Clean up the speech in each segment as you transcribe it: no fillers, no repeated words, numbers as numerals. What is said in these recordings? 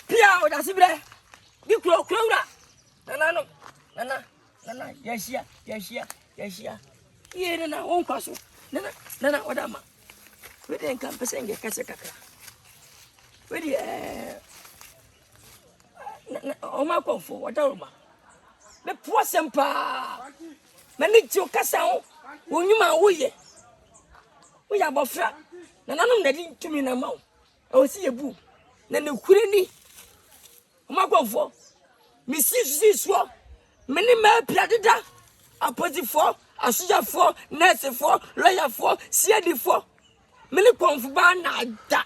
Pia, that's it. You close. Nana. Yes, yeah. Yeah, Nana, won't pass. Nana, what am I? We didn't come to sing a casacaka. Ready, oh, my comfort, what over? The poor sempa. Manage your castle. When you my we are both flat. None of them to me no. I see a boo. Then the queenie. My comfort. Mrs. Swap. Many men planted that. A party for, a soldier for, nurse for, lawyer for, CD for. Many comfort ban that.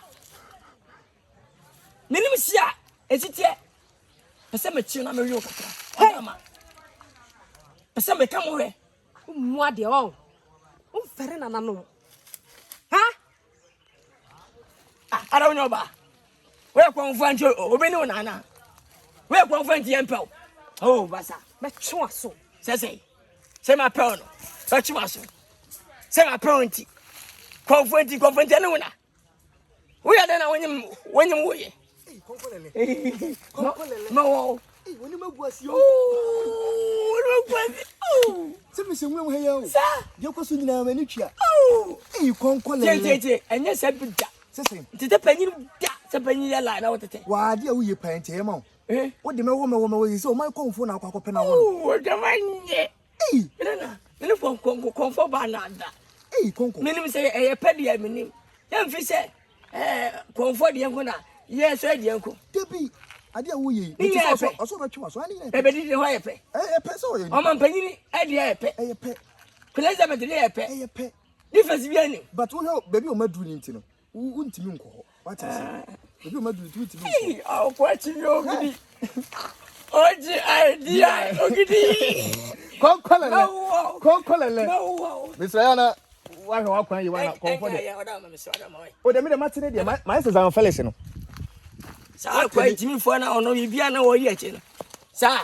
Many monsieur, is it yet? A cemetery, I'm a real capa. A cemetery come away. What the all? Oh, fair enough, no. Huh? I don't know about. Where come find you, Obino Nana? Where come find the Emperor? Oh, Bassa, but so. Say my pound, but you must say my pounty. Confront anyone. We are then when you were. No, when you was you. Oh, Some here, sir. You're costing a miniature. Oh, You can't call it. And yes, I put that. Say, the penny that's a penny line out of the why, dear, you paint him on. What the woman is so my comfort now, Copen. Oh, the man, yeah. You know, comfort by nada. Hey, Conco. Minimum say a penny, I mean, young fish said, comfort the young. Yes, I did, uncle. Debbie, I dear, we also much was running. I didn't want to pay. A peso, I'm a penny, I did pay. A pet. Could I have a day pay? A pet. Difference beginning. But we help baby or Madrid, you know. Wouldn't you call? What is it? You Madrid to me. Oh, what you know, oh, the idea. Konkolele. Mr. Yana, why you want to call for it? Oh, the middle matinee, my sisters are fellows. So I quite Jimmy for now, no, you be an old yet. Sir,